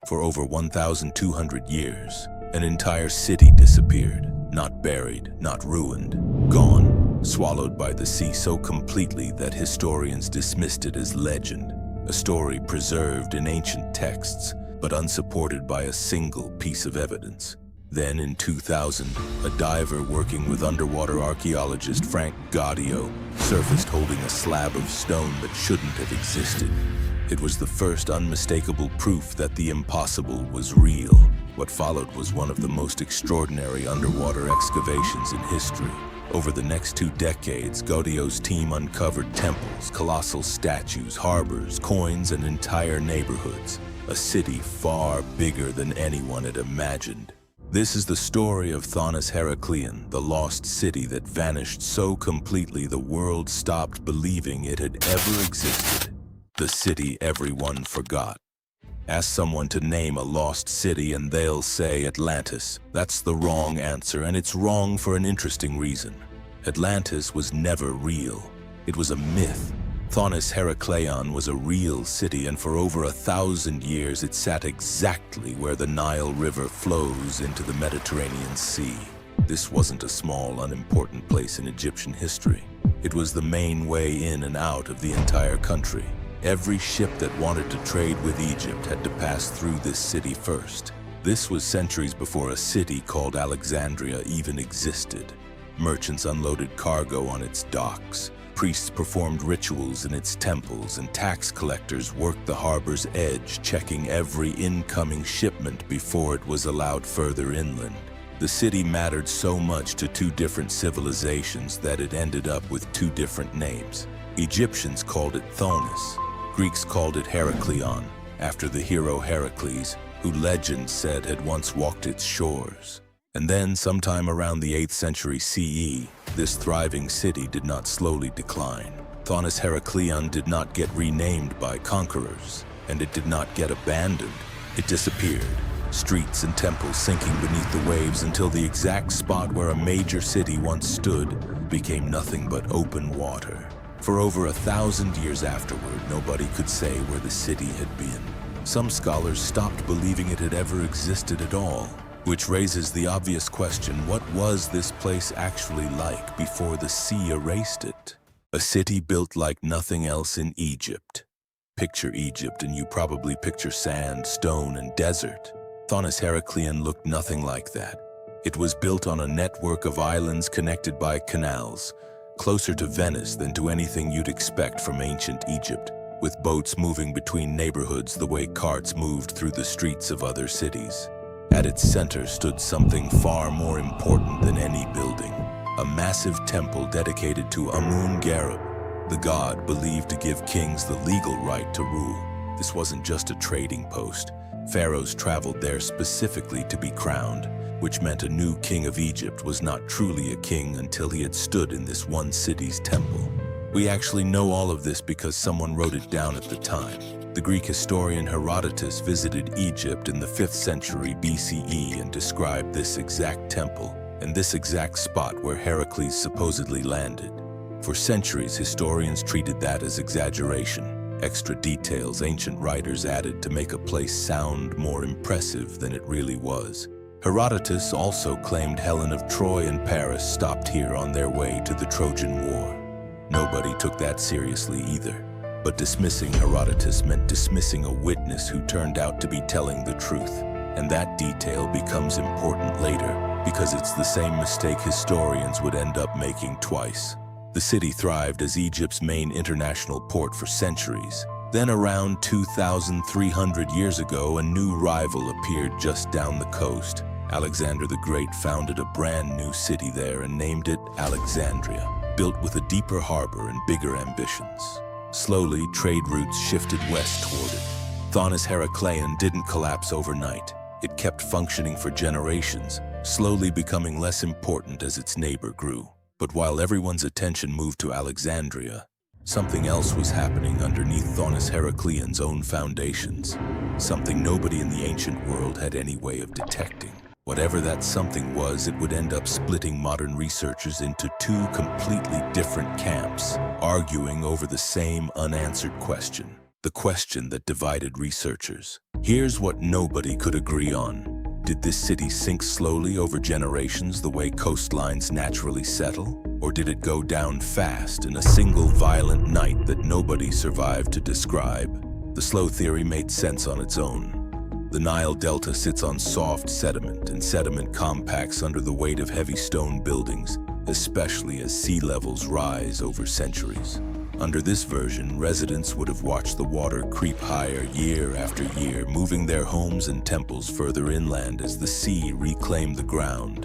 For over 1,200 years, an entire city disappeared, not buried, not ruined, gone, swallowed by the sea so completely that historians dismissed it as legend, a story preserved in ancient texts, but unsupported by a single piece of evidence. Then in 2000, a diver working with underwater archaeologist Franck Goddio surfaced holding a slab of stone that shouldn't have existed. It was the first unmistakable proof that the impossible was real. What followed was one of the most extraordinary underwater excavations in history. Over the next 2 decades, Goddio's team uncovered temples, colossal statues, harbors, coins, and entire neighborhoods. A city far bigger than anyone had imagined. This is the story of Thonis-Heracleion, the lost city that vanished so completely the world stopped believing it had ever existed. The city everyone forgot. Ask someone to name a lost city and they'll say Atlantis. That's the wrong answer, and it's wrong for an interesting reason. Atlantis was never real. It was a myth. Thonis-Heracleion was a real city, and for over 1,000 years it sat exactly where the Nile River flows into the Mediterranean Sea. This wasn't a small, unimportant place in Egyptian history. It was the main way in and out of the entire country. Every ship that wanted to trade with Egypt had to pass through this city first. This was centuries before a city called Alexandria even existed. Merchants unloaded cargo on its docks. Priests performed rituals in its temples, and tax collectors worked the harbor's edge, checking every incoming shipment before it was allowed further inland. The city mattered so much to 2 different civilizations that it ended up with 2 different names. Egyptians called it Thonis. Greeks called it Heracleion, after the hero Heracles, who legend said had once walked its shores. And then, sometime around the 8th century CE, this thriving city did not slowly decline. Thonis-Heracleion did not get renamed by conquerors, and it did not get abandoned. It disappeared, streets and temples sinking beneath the waves until the exact spot where a major city once stood became nothing but open water. For over 1,000 years afterward, nobody could say where the city had been. Some scholars stopped believing it had ever existed at all, which raises the obvious question, what was this place actually like before the sea erased it? A city built like nothing else in Egypt. Picture Egypt and you probably picture sand, stone, and desert. Thonis-Heracleion looked nothing like that. It was built on a network of islands connected by canals, closer to Venice than to anything you'd expect from ancient Egypt, with boats moving between neighborhoods the way carts moved through the streets of other cities. At its center stood something far more important than any building, a massive temple dedicated to Amun-Gareb, the god believed to give kings the legal right to rule. This wasn't just a trading post. Pharaohs traveled there specifically to be crowned, which meant a new king of Egypt was not truly a king until he had stood in this one city's temple. We actually know all of this because someone wrote it down at the time. The Greek historian Herodotus visited Egypt in the 5th century BCE and described this exact temple and this exact spot where Heracles supposedly landed. For centuries, historians treated that as exaggeration, extra details ancient writers added to make a place sound more impressive than it really was. Herodotus also claimed Helen of Troy and Paris stopped here on their way to the Trojan War. Nobody took that seriously either. But dismissing Herodotus meant dismissing a witness who turned out to be telling the truth. And that detail becomes important later because it's the same mistake historians would end up making twice. The city thrived as Egypt's main international port for centuries. Then around 2,300 years ago, a new rival appeared just down the coast. Alexander the Great founded a brand new city there and named it Alexandria, built with a deeper harbor and bigger ambitions. Slowly, trade routes shifted west toward it. Thonis-Heracleion didn't collapse overnight. It kept functioning for generations, slowly becoming less important as its neighbor grew. But while everyone's attention moved to Alexandria, something else was happening underneath Thonis-Heracleion's own foundations, something nobody in the ancient world had any way of detecting. Whatever that something was, it would end up splitting modern researchers into 2 completely different camps, arguing over the same unanswered question. the question that divided researchers. Here's what nobody could agree on. Did this city sink slowly over generations the way coastlines naturally settle? Or did it go down fast in a single violent night that nobody survived to describe? The slow theory made sense on its own. The Nile Delta sits on soft sediment, and sediment compacts under the weight of heavy stone buildings, especially as sea levels rise over centuries. Under this version, residents would have watched the water creep higher year after year, moving their homes and temples further inland as the sea reclaimed the ground,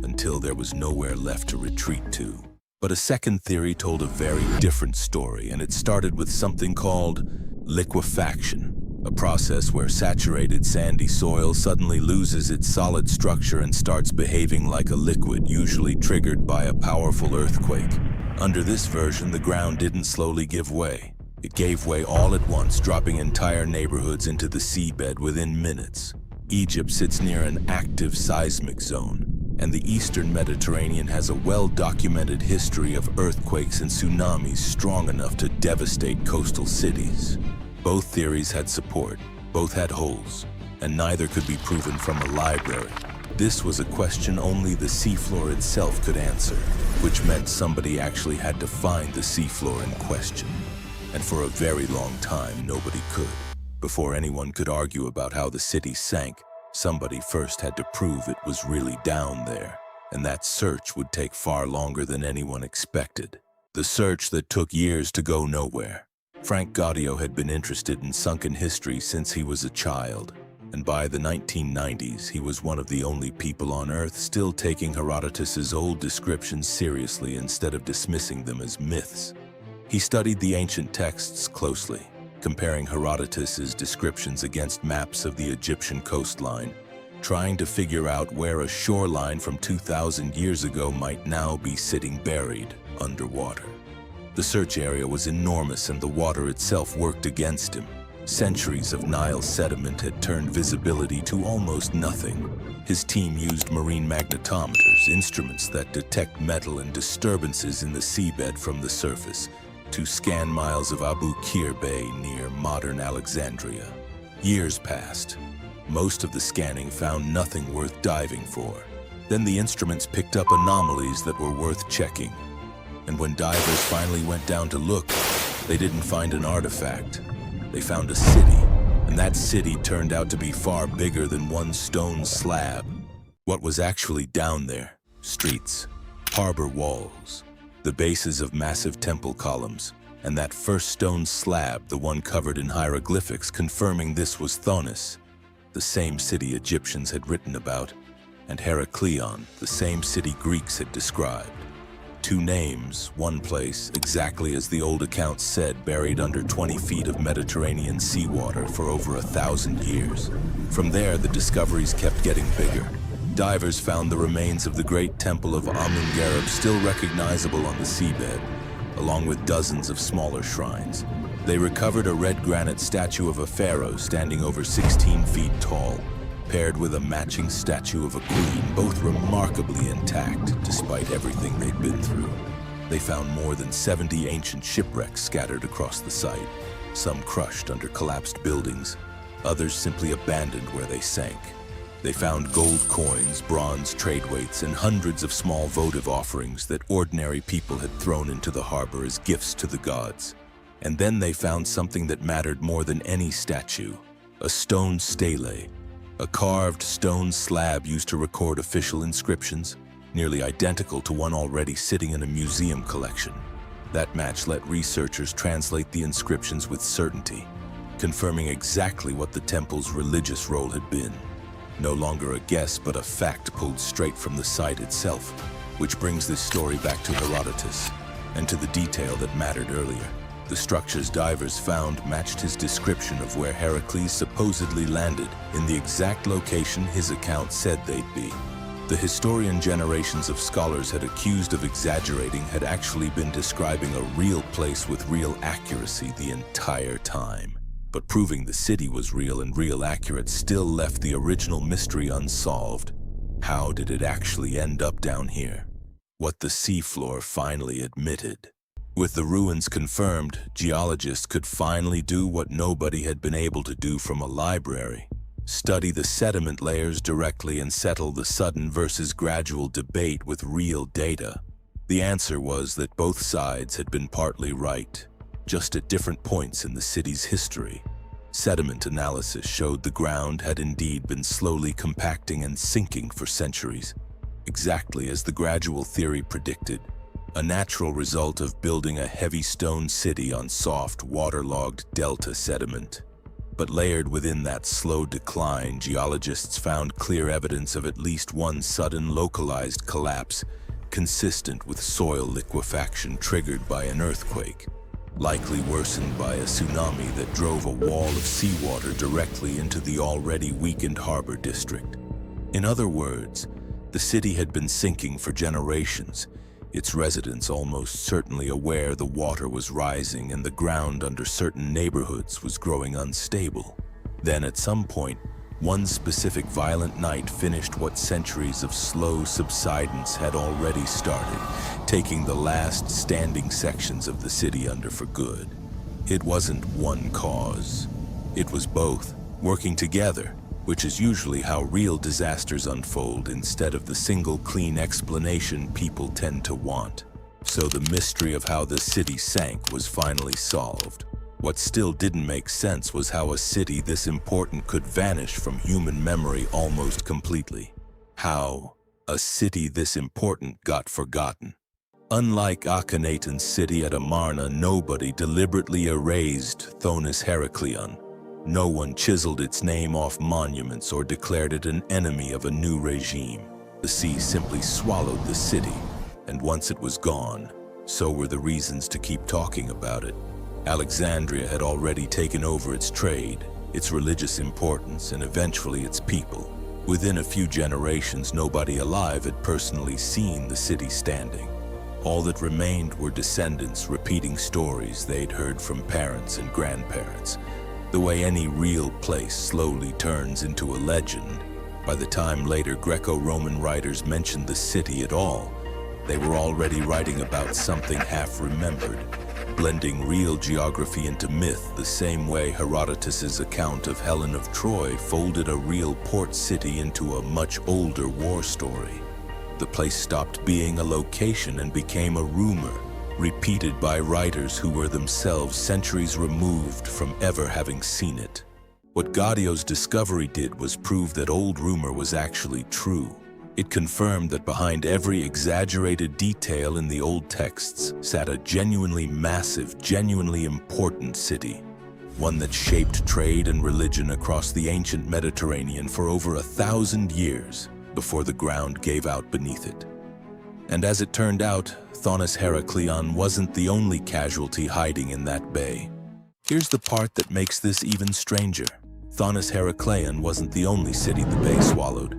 until there was nowhere left to retreat to. But a second theory told a very different story, and it started with something called liquefaction, a process where saturated sandy soil suddenly loses its solid structure and starts behaving like a liquid, usually triggered by a powerful earthquake. Under this version, the ground didn't slowly give way. It gave way all at once, dropping entire neighborhoods into the seabed within minutes. Egypt sits near an active seismic zone, and the eastern Mediterranean has a well-documented history of earthquakes and tsunamis strong enough to devastate coastal cities. Both theories had support, both had holes, and neither could be proven from a library. This was a question only the seafloor itself could answer, which meant somebody actually had to find the seafloor in question. And for a very long time, nobody could. Before anyone could argue about how the city sank, somebody first had to prove it was really down there, and that search would take far longer than anyone expected. The search that took years to go nowhere. Franck Goddio had been interested in sunken history since he was a child, and by the 1990s, he was one of the only people on Earth still taking Herodotus's old descriptions seriously instead of dismissing them as myths. He studied the ancient texts closely, comparing Herodotus's descriptions against maps of the Egyptian coastline, trying to figure out where a shoreline from 2,000 years ago might now be sitting buried underwater. The search area was enormous, and the water itself worked against him. Centuries of Nile sediment had turned visibility to almost nothing. His team used marine magnetometers, instruments that detect metal and disturbances in the seabed from the surface, to scan miles of Abu Qir Bay near modern Alexandria. Years passed. Most of the scanning found nothing worth diving for. Then the instruments picked up anomalies that were worth checking. And when divers finally went down to look, they didn't find an artifact. They found a city, and that city turned out to be far bigger than one stone slab. What was actually down there? Streets, harbor walls, the bases of massive temple columns, and that first stone slab, the one covered in hieroglyphics, confirming this was Thonis, the same city Egyptians had written about, and Heracleion, the same city Greeks had described. Two names, one place, exactly as the old accounts said, buried under 20 feet of Mediterranean seawater for over 1,000 years. From there, the discoveries kept getting bigger. Divers found the remains of the great temple of Amun-Gareb still recognizable on the seabed, along with dozens of smaller shrines. They recovered a red granite statue of a pharaoh standing over 16 feet tall, paired with a matching statue of a queen, both remarkably intact despite everything they'd been through. They found more than 70 ancient shipwrecks scattered across the site, some crushed under collapsed buildings, others simply abandoned where they sank. They found gold coins, bronze trade weights, and hundreds of small votive offerings that ordinary people had thrown into the harbor as gifts to the gods. And then they found something that mattered more than any statue, a stone stele, a carved stone slab used to record official inscriptions, nearly identical to one already sitting in a museum collection. That match let researchers translate the inscriptions with certainty, confirming exactly what the temple's religious role had been. No longer a guess, but a fact pulled straight from the site itself, which brings this story back to Herodotus, and to the detail that mattered earlier. The structures divers found matched his description of where Heracles supposedly landed, in the exact location his account said they'd be. The historian generations of scholars had accused of exaggerating had actually been describing a real place with real accuracy the entire time. But proving the city was real and real accurate still left the original mystery unsolved. How did it actually end up down here? What the seafloor finally admitted. With the ruins confirmed, geologists could finally do what nobody had been able to do from a library: study the sediment layers directly and settle the sudden versus gradual debate with real data. The answer was that both sides had been partly right, just at different points in the city's history. Sediment analysis showed the ground had indeed been slowly compacting and sinking for centuries, exactly as the gradual theory predicted, a natural result of building a heavy stone city on soft, waterlogged delta sediment. But layered within that slow decline, geologists found clear evidence of at least one sudden localized collapse, consistent with soil liquefaction triggered by an earthquake, likely worsened by a tsunami that drove a wall of seawater directly into the already weakened harbor district. In other words, the city had been sinking for generations, its residents almost certainly aware the water was rising and the ground under certain neighborhoods was growing unstable. Then at some point, one specific violent night finished what centuries of slow subsidence had already started, taking the last standing sections of the city under for good. It wasn't one cause. It was both, working together, which is usually how real disasters unfold instead of the single clean explanation people tend to want. So the mystery of how the city sank was finally solved. What still didn't make sense was how a city this important could vanish from human memory almost completely. How a city this important got forgotten. Unlike Akhenaten's city at Amarna, nobody deliberately erased Thonis-Heracleion. No one chiseled its name off monuments or declared it an enemy of a new regime. The sea simply swallowed the city, and once it was gone, so were the reasons to keep talking about it. Alexandria had already taken over its trade, its religious importance, and eventually its people. Within a few generations, nobody alive had personally seen the city standing. All that remained were descendants repeating stories they'd heard from parents and grandparents. The way any real place slowly turns into a legend. By the time later Greco-Roman writers mentioned the city at all, they were already writing about something half-remembered, blending real geography into myth the same way Herodotus's account of Helen of Troy folded a real port city into a much older war story. The place stopped being a location and became a rumor, repeated by writers who were themselves centuries removed from ever having seen it. What Goddio's discovery did was prove that old rumor was actually true. It confirmed that behind every exaggerated detail in the old texts sat a genuinely massive, genuinely important city, one that shaped trade and religion across the ancient Mediterranean for over 1,000 years before the ground gave out beneath it. And as it turned out, Thonis-Heracleion wasn't the only casualty hiding in that bay. Here's the part that makes this even stranger. Thonis-Heracleion wasn't the only city the bay swallowed.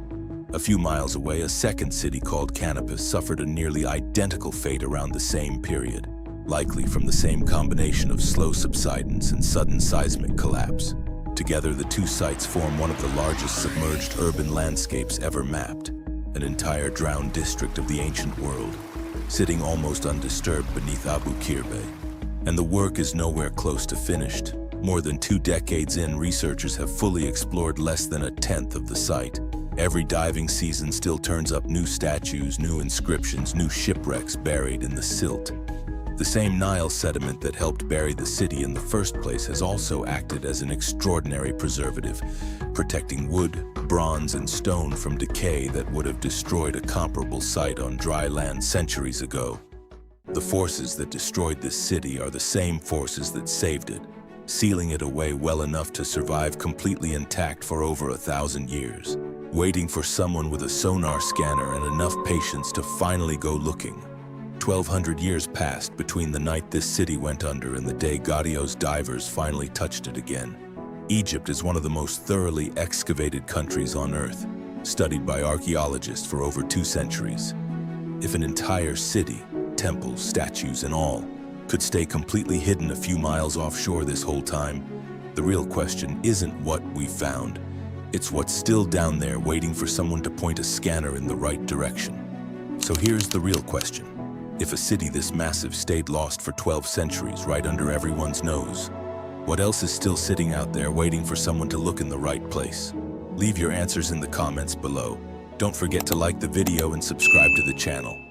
A few miles away, a second city called Canopus suffered a nearly identical fate around the same period, likely from the same combination of slow subsidence and sudden seismic collapse. Together, the two sites form one of the largest submerged urban landscapes ever mapped, an entire drowned district of the ancient world, sitting almost undisturbed beneath Abu Qir Bay. And the work is nowhere close to finished. More than 2 decades in, researchers have fully explored less than a tenth of the site. Every diving season still turns up new statues, new inscriptions, new shipwrecks buried in the silt. The same Nile sediment that helped bury the city in the first place has also acted as an extraordinary preservative, protecting wood, bronze, and stone from decay that would have destroyed a comparable site on dry land centuries ago. The forces that destroyed this city are the same forces that saved it, sealing it away well enough to survive completely intact for over 1,000 years, waiting for someone with a sonar scanner and enough patience to finally go looking. 1,200 years passed between the night this city went under and the day Goddio's divers finally touched it again. Egypt is one of the most thoroughly excavated countries on Earth, studied by archaeologists for over 2 centuries. If an entire city, temples, statues, and all, could stay completely hidden a few miles offshore this whole time, the real question isn't what we found. It's what's still down there waiting for someone to point a scanner in the right direction. So here's the real question. If a city this massive stayed lost for 12 centuries right under everyone's nose, what else is still sitting out there waiting for someone to look in the right place? Leave your answers in the comments below. Don't forget to like the video and subscribe to the channel.